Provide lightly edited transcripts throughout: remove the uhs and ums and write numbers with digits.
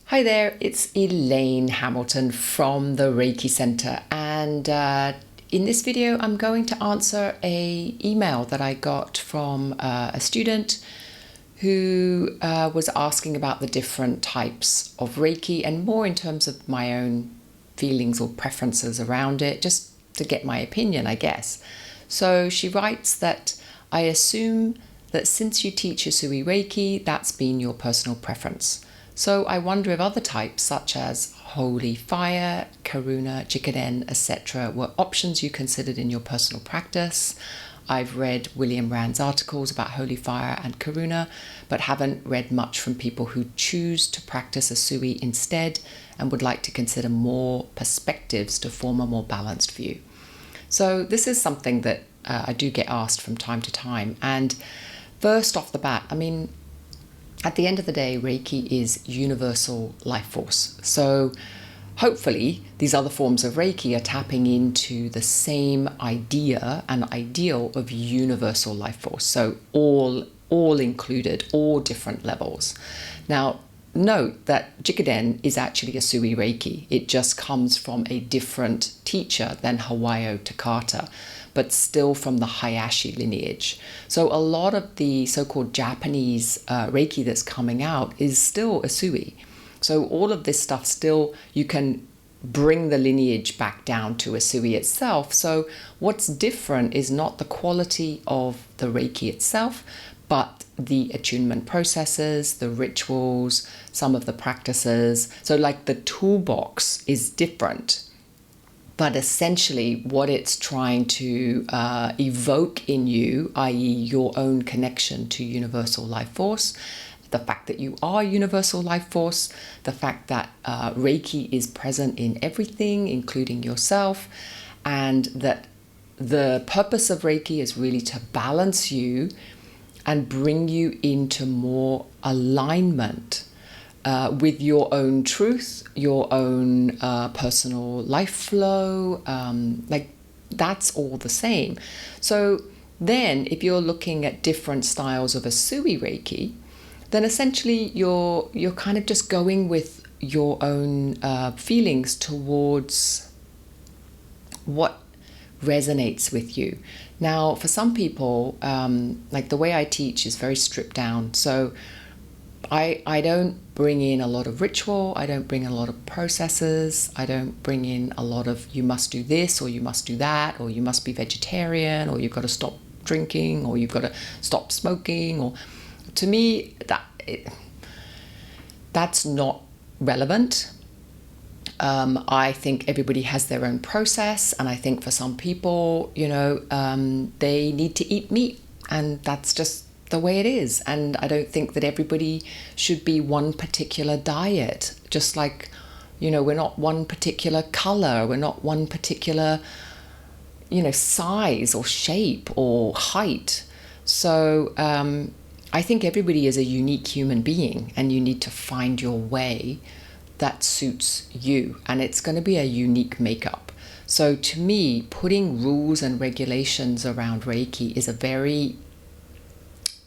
Hi there, it's Elaine Hamilton from the Reiki Center, and in this video I'm going to answer an email that I got from a student who was asking about the different types of Reiki and more in terms of my own feelings or preferences around it, just to get my opinion, I guess. So she writes that I assume that since you teach Usui Reiki, that's been your personal preference. So I wonder if other types such as Holy Fire, Karuna, Jikiden, etc. were options you considered in your personal practice. I've read William Rand's articles about Holy Fire and Karuna, but haven't read much from people who choose to practice Usui instead and would like to consider more perspectives to form a more balanced view. So this is something that I do get asked from time to time. And first off the bat, at the end of the day, Reiki is universal life force. So hopefully these other forms of Reiki are tapping into the same idea and ideal of universal life force. So all included, all different levels. Now, note that Jikiden is actually Usui Reiki. It just comes from a different teacher than Hawayo Takata, but still from the Hayashi lineage. So a lot of the so-called Japanese Reiki that's coming out is still Usui. So all of this stuff still, you can bring the lineage back down to Usui itself. So what's different is not the quality of the Reiki itself, but the attunement processes, the rituals, some of the practices. So like the toolbox is different. But essentially what it's trying to evoke in you, i.e. your own connection to universal life force, the fact that you are universal life force, the fact that Reiki is present in everything, including yourself, and that the purpose of Reiki is really to balance you and bring you into more alignment with your own truth, your own personal life flow, that's all the same. So then if you're looking at different styles of Usui Reiki, then essentially you're kind of just going with your own feelings towards what resonates with you. Now, for some people, like the way I teach is very stripped down. So I don't bring in a lot of ritual. I don't bring in a lot of processes. I don't bring in a lot of you must do this or you must do that or you must be vegetarian or you've got to stop drinking or you've got to stop smoking. Or to me, that's not relevant. I think everybody has their own process, and I think for some people, they need to eat meat, and that's just the way it is. And I don't think that everybody should be one particular diet, just like, we're not one particular color, we're not one particular, size or shape or height. So I think everybody is a unique human being, and you need to find your way that suits you, and it's going to be a unique makeup. So to me, putting rules and regulations around Reiki is a very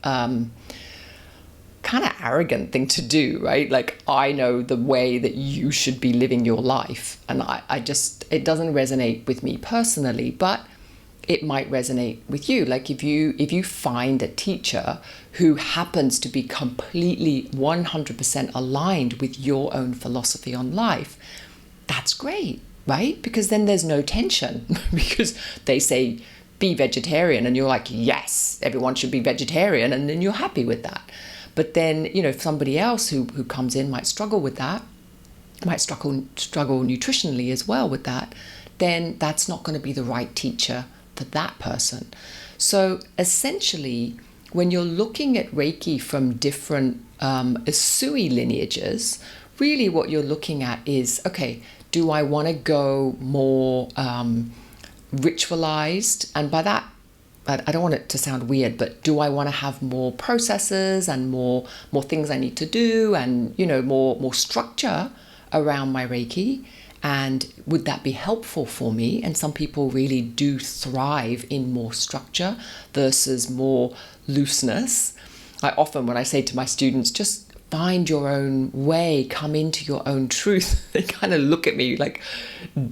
kind of arrogant thing to do, right? Like, I know the way that you should be living your life, and it doesn't resonate with me personally, but it might resonate with you. Like if you find a teacher who happens to be completely 100% aligned with your own philosophy on life, that's great, right? Because then there's no tension because they say be vegetarian and you're like, yes, everyone should be vegetarian, and then you're happy with that. But then, if somebody else who comes in might struggle with that, might struggle nutritionally as well with that, then that's not going to be the right teacher for that person. So essentially, when you're looking at Reiki from different Usui lineages, really what you're looking at is, okay, do I want to go more ritualized? And by that, I don't want it to sound weird, but do I want to have more processes and more things I need to do and, more structure around my Reiki? And would that be helpful for me? And some people really do thrive in more structure versus more looseness. I often, when I say to my students, just find your own way, come into your own truth, they kind of look at me like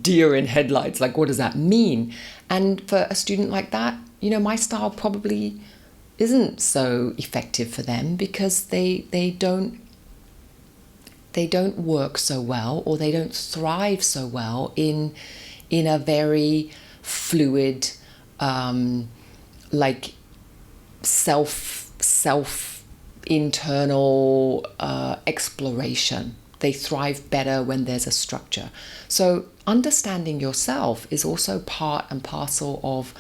deer in headlights, like, what does that mean? And for a student like that, my style probably isn't so effective for them, because they don't work so well, or they don't thrive so well in a very fluid, like self internal exploration. They thrive better when there's a structure. So understanding yourself is also part and parcel of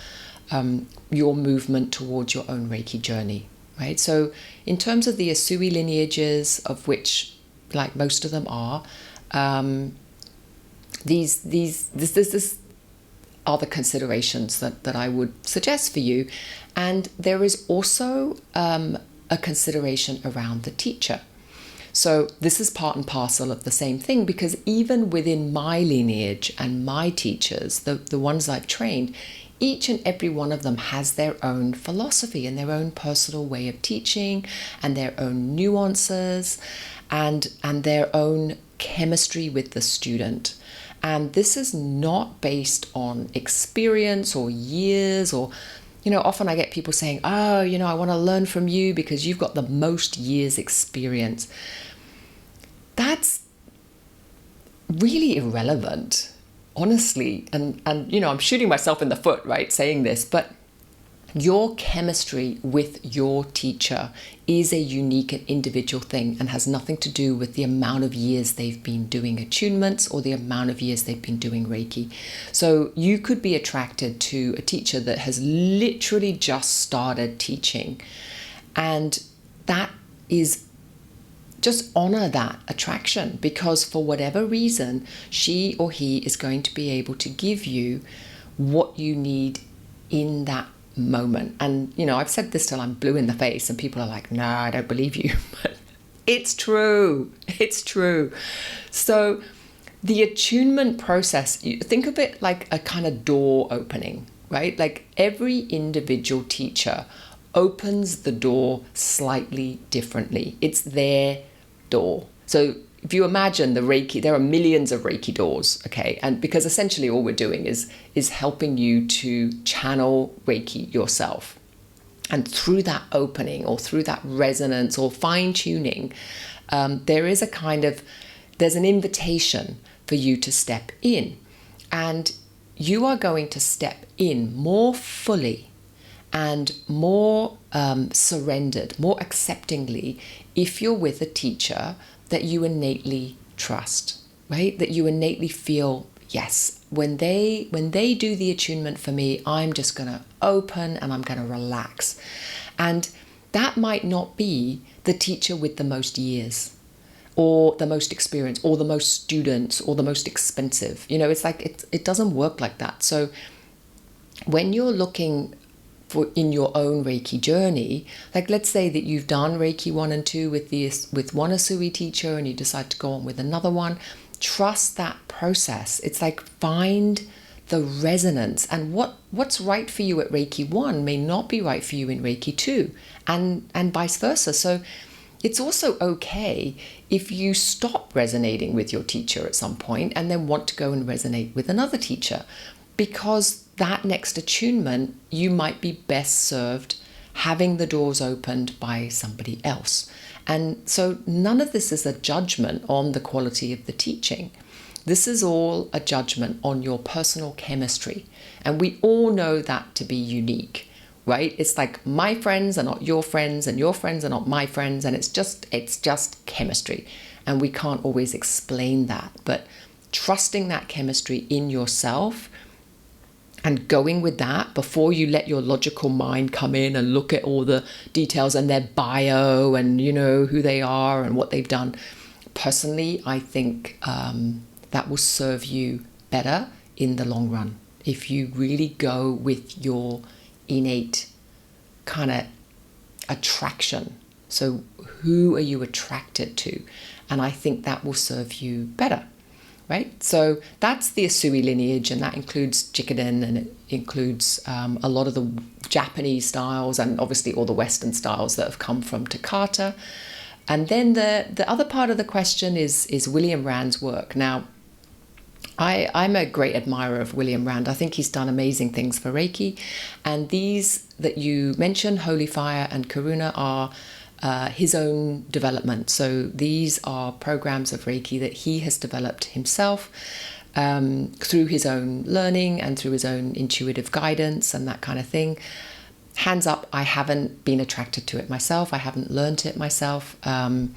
your movement towards your own Reiki journey, right? So in terms of the Usui lineages, of which like most of them are, this are the considerations that I would suggest for you. And there is also a consideration around the teacher. So this is part and parcel of the same thing, because even within my lineage and my teachers, the ones I've trained, each and every one of them has their own philosophy and their own personal way of teaching, and their own nuances, and their own chemistry with the student. And this is not based on experience or years, or, often I get people saying, oh, I want to learn from you because you've got the most years experience. That's really irrelevant, honestly. And I'm shooting myself in the foot, right, saying this, but your chemistry with your teacher is a unique and individual thing, and has nothing to do with the amount of years they've been doing attunements or the amount of years they've been doing Reiki. So you could be attracted to a teacher that has literally just started teaching, and that is, just honor that attraction, because for whatever reason, she or he is going to be able to give you what you need in that moment. And I've said this till I'm blue in the face, and people are like, no, I don't believe you. But it's true. So the attunement process, you think of it like a kind of door opening, right? Like every individual teacher opens the door slightly differently. It's their door. So if you imagine the Reiki, there are millions of Reiki doors, okay? And because essentially all we're doing is helping you to channel Reiki yourself. And through that opening, or through that resonance or fine tuning, there's an invitation for you to step in. And you are going to step in more fully and more surrendered, more acceptingly, if you're with a teacher that you innately trust, right? That you innately feel, yes, when they do the attunement for me, I'm just going to open and I'm going to relax. And that might not be the teacher with the most years, or the most experience, or the most students, or the most expensive. It's like it doesn't work like that. So when you're looking in your own Reiki journey, like let's say that you've done Reiki 1 and 2 with one Usui teacher, and you decide to go on with another one, trust that process. It's like, find the resonance, and what's right for you at Reiki 1 may not be right for you in Reiki 2, and vice versa. So it's also okay if you stop resonating with your teacher at some point and then want to go and resonate with another teacher, because that next attunement, you might be best served having the doors opened by somebody else. And so none of this is a judgment on the quality of the teaching. This is all a judgment on your personal chemistry. And we all know that to be unique, right? It's like, my friends are not your friends, and your friends are not my friends, and it's just chemistry. And we can't always explain that, but trusting that chemistry in yourself and going with that before you let your logical mind come in and look at all the details and their bio and, who they are and what they've done. Personally, I think that will serve you better in the long run if you really go with your innate kind of attraction. So who are you attracted to? And I think that will serve you better. Right? So that's the Usui lineage, and that includes Jikiden, and it includes a lot of the Japanese styles, and obviously all the Western styles that have come from Takata. And then the other part of the question is William Rand's work. Now, I'm a great admirer of William Rand. I think he's done amazing things for Reiki. And these that you mentioned, Holy Fire and Karuna, are his own development. So these are programs of Reiki that he has developed himself through his own learning and through his own intuitive guidance and that kind of thing. Hands up, I haven't been attracted to it myself. I haven't learnt it myself. And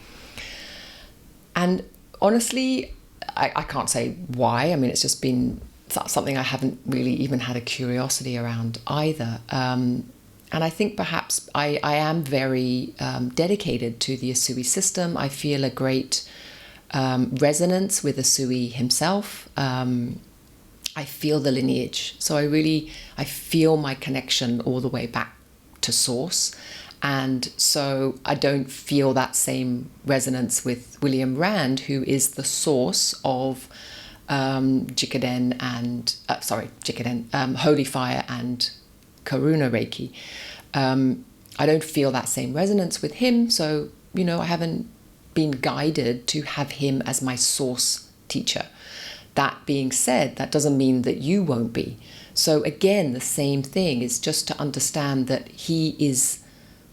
honestly, I can't say why. I mean, it's just been something I haven't really even had a curiosity around either. And I think perhaps I am very dedicated to the Usui system. I feel a great resonance with Usui himself. I feel the lineage. So I feel my connection all the way back to source. And so I don't feel that same resonance with William Rand, who is the source of Jikiden and, Holy Fire and Karuna Reiki. I don't feel that same resonance with him. So, I haven't been guided to have him as my source teacher. That being said, that doesn't mean that you won't be. So again, the same thing is just to understand that he is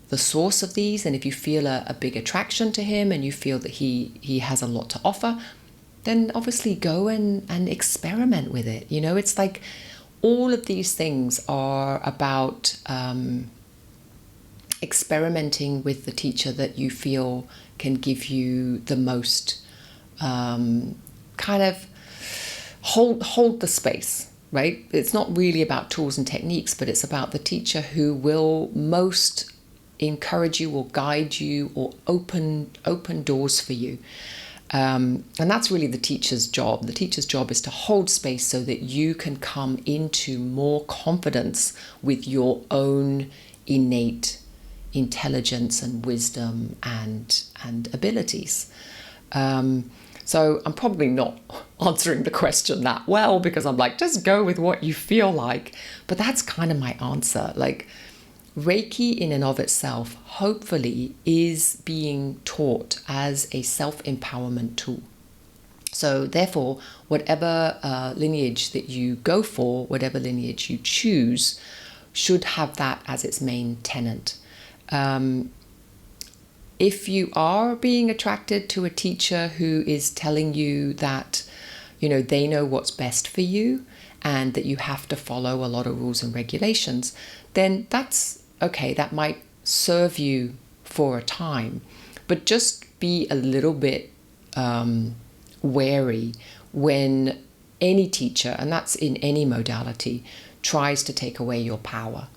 the source of these, and if you feel a big attraction to him and you feel that he has a lot to offer, then obviously go and experiment with it. It's like all of these things are about experimenting with the teacher that you feel can give you the most kind of hold the space, right? It's not really about tools and techniques, but it's about the teacher who will most encourage you or guide you or open doors for you. And that's really the teacher's job. The teacher's job is to hold space so that you can come into more confidence with your own innate intelligence and wisdom and abilities. So I'm probably not answering the question that well, because I'm like, just go with what you feel like. But that's kind of my answer. Like, Reiki in and of itself, hopefully, is being taught as a self-empowerment tool. So therefore, whatever lineage that you go for, whatever lineage you choose, should have that as its main tenet. If you are being attracted to a teacher who is telling you that, they know what's best for you and that you have to follow a lot of rules and regulations, then that's okay. That might serve you for a time, but just be a little bit wary when any teacher, and that's in any modality, tries to take away your power.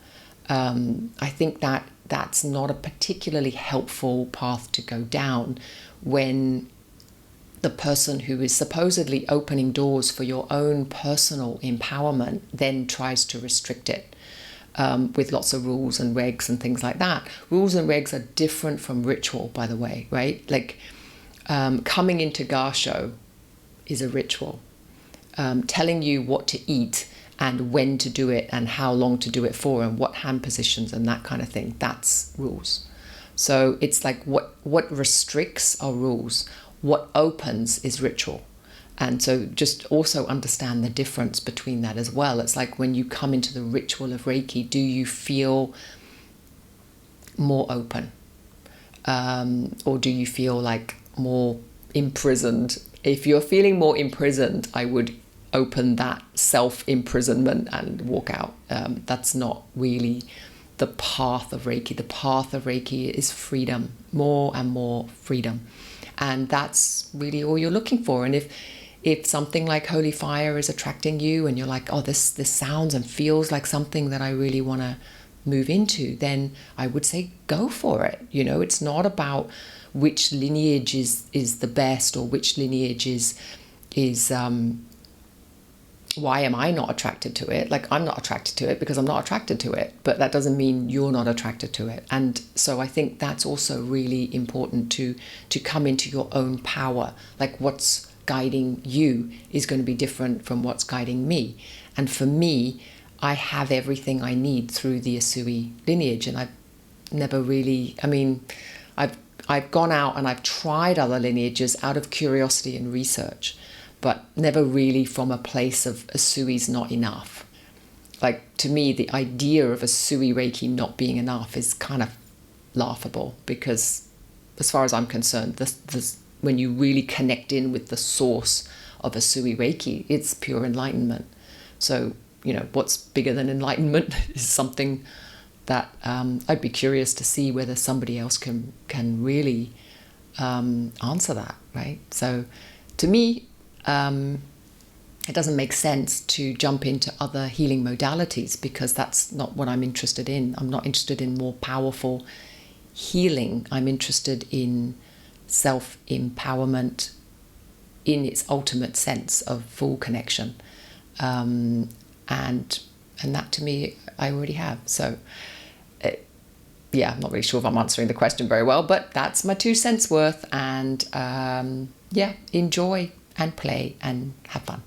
I think that's not a particularly helpful path to go down when the person who is supposedly opening doors for your own personal empowerment then tries to restrict it with lots of rules and regs and things like that. Rules and regs are different from ritual, by the way, right? Like coming into Gasho is a ritual. Telling you what to eat and when to do it and how long to do it for and what hand positions and that kind of thing, that's rules. So it's like what restricts are rules, what opens is ritual. And so just also understand the difference between that as well. It's like when you come into the ritual of Reiki, do you feel more open? Or do you feel like more imprisoned? If you're feeling more imprisoned, I would open that self-imprisonment and walk out. That's not really the path of Reiki. The path of Reiki is freedom, more and more freedom. And that's really all you're looking for. And if something like Holy Fire is attracting you and you're like, oh, this sounds and feels like something that I really want to move into, then I would say go for it. It's not about which lineage is the best or which lineage is why am I not attracted to it? Like, I'm not attracted to it because I'm not attracted to it, but that doesn't mean you're not attracted to it. And so I think that's also really important to come into your own power. Like, what's guiding you is going to be different from what's guiding me. And for me, I have everything I need through the Usui lineage. And I've never really, I've gone out and I've tried other lineages out of curiosity and research, but never really from a place of Usui's not enough. Like, to me, the idea of Usui Reiki not being enough is kind of laughable, because as far as I'm concerned, when you really connect in with the source of Usui Reiki, it's pure enlightenment. So, what's bigger than enlightenment is something that I'd be curious to see whether somebody else can really answer that, right? So to me, it doesn't make sense to jump into other healing modalities, because that's not what I'm interested in. I'm not interested in more powerful healing. I'm interested in self-empowerment in its ultimate sense of full connection. And that, to me, I already have. So yeah, I'm not really sure if I'm answering the question very well, but that's my 2 cents worth. And yeah, enjoy and play and have fun.